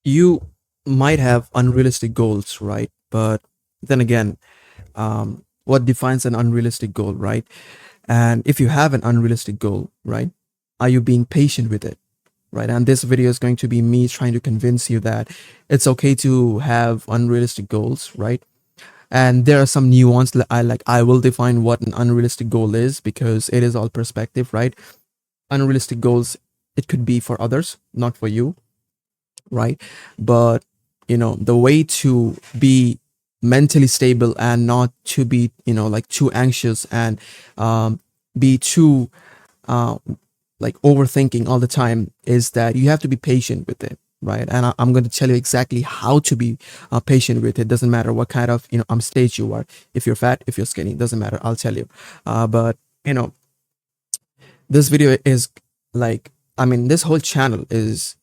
you might have unrealistic goals, right? But then again, what defines an unrealistic goal, right? And if you have an unrealistic goal, right, are you being patient with it, right? And this video is going to be me trying to convince you that it's okay to have unrealistic goals, right? And there are some nuance that I will define what an unrealistic goal is because it is all perspective, right? Unrealistic goals, it could be for others, not for you, right? But the way to be mentally stable and not to be like too anxious and be too uh, like overthinking all the time is that you have to be patient with it, right? And I'm going to tell you exactly how to be patient with it. Doesn't matter what kind of stage you are. If you're fat, if you're skinny, doesn't matter, I'll tell you. But this video is like, I mean, this whole channel is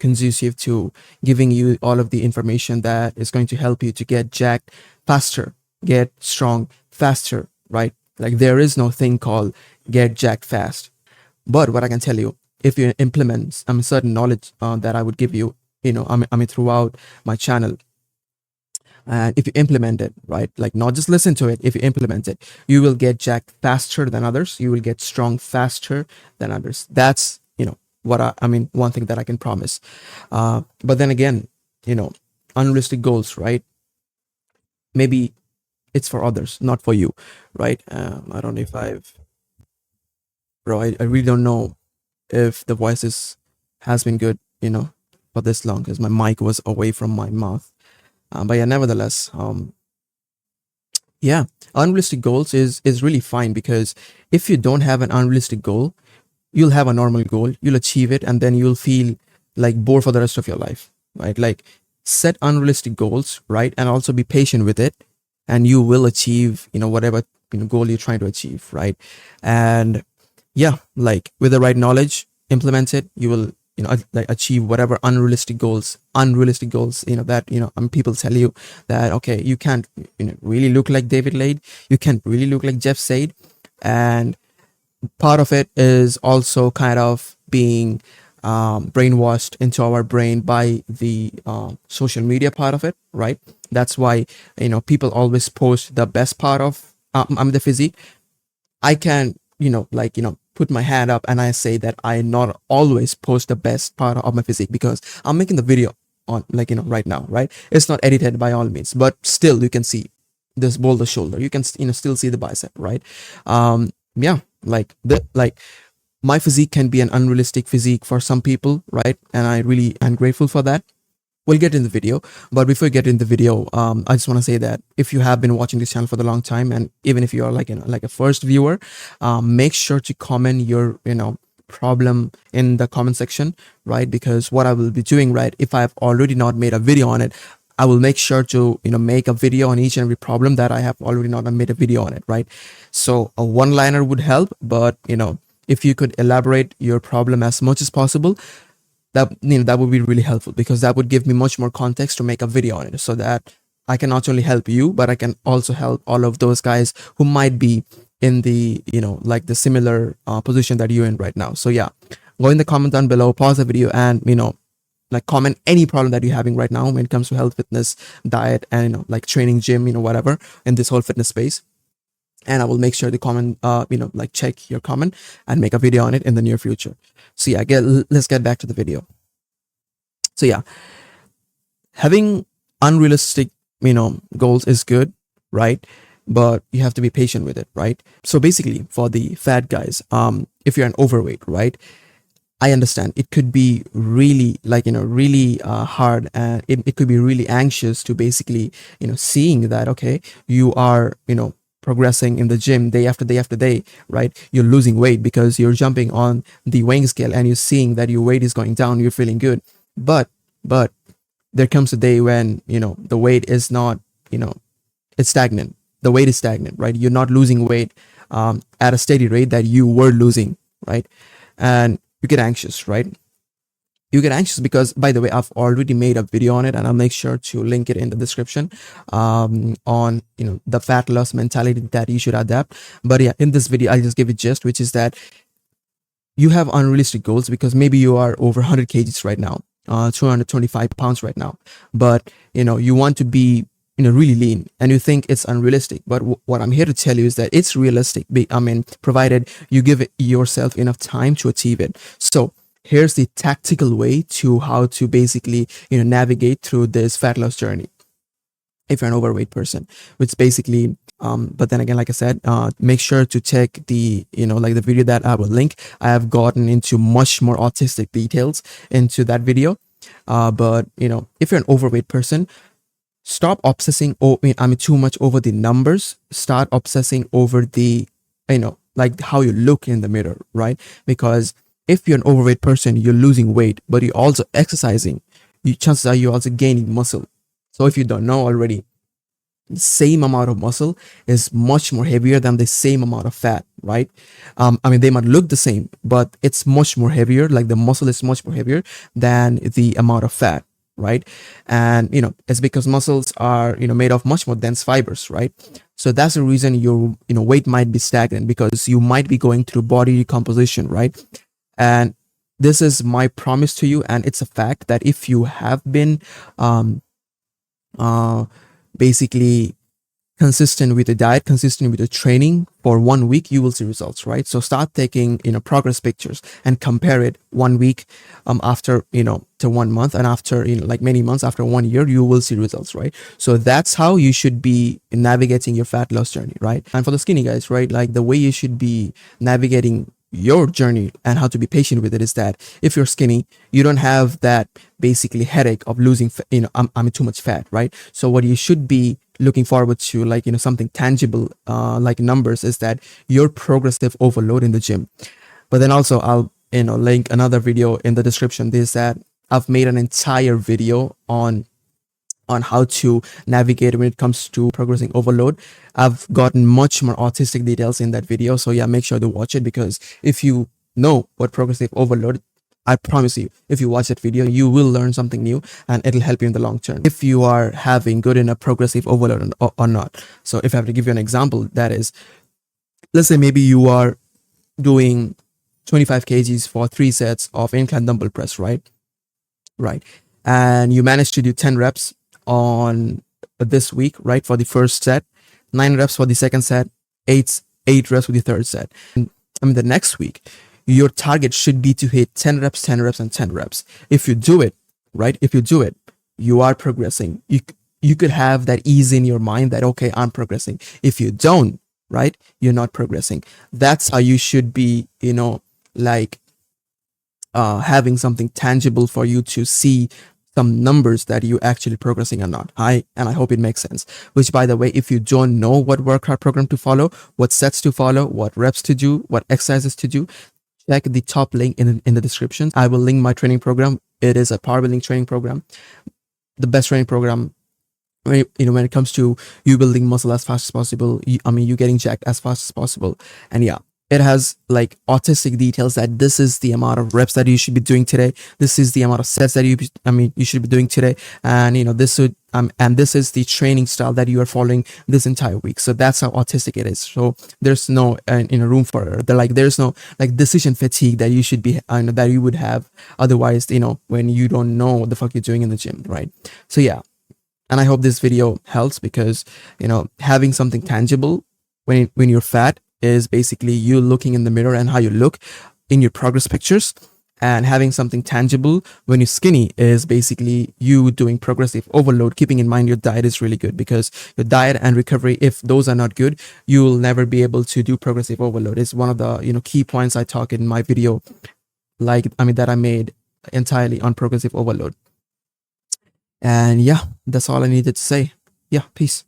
conducive to giving you all of the information that is going to help you to get jacked faster, get strong faster, right? Like there is no thing called get jacked fast. But what I can tell you, if you implement certain knowledge that I would give you, throughout my channel, and if you implement it, right, like not just listen to it, if you implement it, you will get jacked faster than others. You will get strong faster than others. That's, what one thing that I can promise. But then again, unrealistic goals, right? Maybe it's for others, not for you, right? I don't know if bro, I really don't know if the has been good, for this long because my mic was away from my mouth. But yeah, nevertheless, yeah, unrealistic goals is really fine because if you don't have an unrealistic goal, you'll have a normal goal, you'll achieve it, and then you'll feel like bored for the rest of your life, right? Like set unrealistic goals, right? And also be patient with it, and you will achieve, whatever goal you're trying to achieve, right? And yeah, like with the right knowledge, implement it, you will like achieve whatever unrealistic goals that people tell you that okay, you can't really look like David Lade, you can't really look like Jeff Said. And part of it is also kind of being brainwashed into our brain by the social media part of it, right? That's why people always post the best part of the physique. I can, put my hand up and I say that I not always post the best part of my physique because I'm making the video on right now, right? It's not edited by all means, but still you can see this boulder shoulder. You can, still see the bicep, right? Yeah, like my physique can be an unrealistic physique for some people, right? And I really am grateful for that. We'll get in the video, but before we get in the video, I just want to say that if you have been watching this channel for the long time, and even if you are like a first viewer, make sure to comment your problem in the comment section, right? Because what I will be doing, right, if I've already not made a video on it, I will make sure to make a video on each and every problem that I have already not made a video on it, right? So a one-liner would help, but if you could elaborate your problem as much as possible, that would be really helpful because that would give me much more context to make a video on it so that I can not only help you, but I can also help all of those guys who might be in the like the similar position that you're in right now. So yeah, go in the comment down below, pause the video, and like comment any problem that you're having right now when it comes to health, fitness, diet, and like training, gym, whatever in this whole fitness space. And I will make sure to comment, like check your comment and make a video on it in the near future. So yeah, let's get back to the video. So yeah, having unrealistic, goals is good, right? But you have to be patient with it, right? So basically, for the fat guys, if you're an overweight, right? I understand it could be really really hard, and it could be really anxious to basically seeing that okay, you are progressing in the gym day after day after day, right? You're losing weight because you're jumping on the weighing scale and you're seeing that your weight is going down, you're feeling good. But there comes a day when the weight is not it's stagnant, the weight is stagnant, right? You're not losing weight at a steady rate that you were losing, right? And you get anxious, right? You get anxious because, by the way, I've already made a video on it, and I'll make sure to link it in the description on the fat loss mentality that you should adapt. But yeah, in this video I'll just give it gist, which is that you have unrealistic goals because maybe you are over 100 kgs right now, 225 pounds right now, but you want to be really lean, and you think it's unrealistic. But what I'm here to tell you is that it's realistic. I mean, provided you give yourself enough time to achieve it. So here's the tactical way to how to basically navigate through this fat loss journey if you're an overweight person, which basically but then again, like I said, make sure to check the like the video that I will link. I have gotten into much more autistic details into that video. But if you're an overweight person, stop obsessing too much over the numbers. Start obsessing over the like how you look in the mirror, right? Because if you're an overweight person, you're losing weight, but you're also exercising, chances are you're also gaining muscle. So if you don't know already, the same amount of muscle is much more heavier than the same amount of fat, right? They might look the same, but it's much more heavier. Like the muscle is much more heavier than the amount of fat, right? And it's because muscles are made of much more dense fibers, right? So that's the reason your weight might be stagnant, because you might be going through body decomposition, right? And this is my promise to you, and it's a fact that if you have been basically consistent with the diet, consistent with the training for 1 week, you will see results, right? So start taking progress pictures and compare it 1 week after to 1 month, and after like many months, after 1 year, you will see results, right? So that's how you should be navigating your fat loss journey, right? And for the skinny guys, right, like the way you should be navigating your journey and how to be patient with it is that if you're skinny, you don't have that basically headache of losing I'm too much fat, right? So what you should be looking forward to, like something tangible, like numbers, is that your progressive overload in the gym. But then also I'll link another video in the description. This that I've made an entire video on how to navigate when it comes to progressing overload. I've gotten much more autistic details in that video. So yeah, make sure to watch it, because if you know what progressive overload, I promise you, if you watch that video, you will learn something new, and it'll help you in the long term if you are having good enough progressive overload or not. So if I have to give you an example, that is, let's say maybe you are doing 25 kgs for 3 sets of incline dumbbell press, right? Right. And you manage to do 10 reps on this week, right? For the first set, 9 reps for the second set, 8 reps for the third set. And the next week, your target should be to hit 10 reps, 10 reps, and 10 reps. If you do it, right? If you do it, you are progressing. You could have that ease in your mind that, okay, I'm progressing. If you don't, right, you're not progressing. That's how you should be, like having something tangible for you to see some numbers that you actually progressing or not. I hope it makes sense. Which, by the way, if you don't know what workout program to follow, what sets to follow, what reps to do, what exercises to do, check the top link in the description. I will link my training program. It is a power building training program, the best training program when it comes to you building muscle as fast as possible. You getting jacked as fast as possible. And yeah, it has like autistic details that this is the amount of reps that you should be doing today. This is the amount of sets that you should be doing today. And this would and this is the training style that you are following this entire week. So that's how autistic it is. So there's no room for error. There's no like decision fatigue that you should be that you would have otherwise, when you don't know what the fuck you're doing in the gym, right? So yeah. And I hope this video helps, because having something tangible when you're fat is basically you looking in the mirror and how you look in your progress pictures, and having something tangible when you're skinny is basically you doing progressive overload. Keeping in mind your diet is really good, because your diet and recovery, if those are not good, you will never be able to do progressive overload. It's one of the key points I talk in my video, that I made entirely on progressive overload. And yeah, that's all I needed to say. Yeah, peace.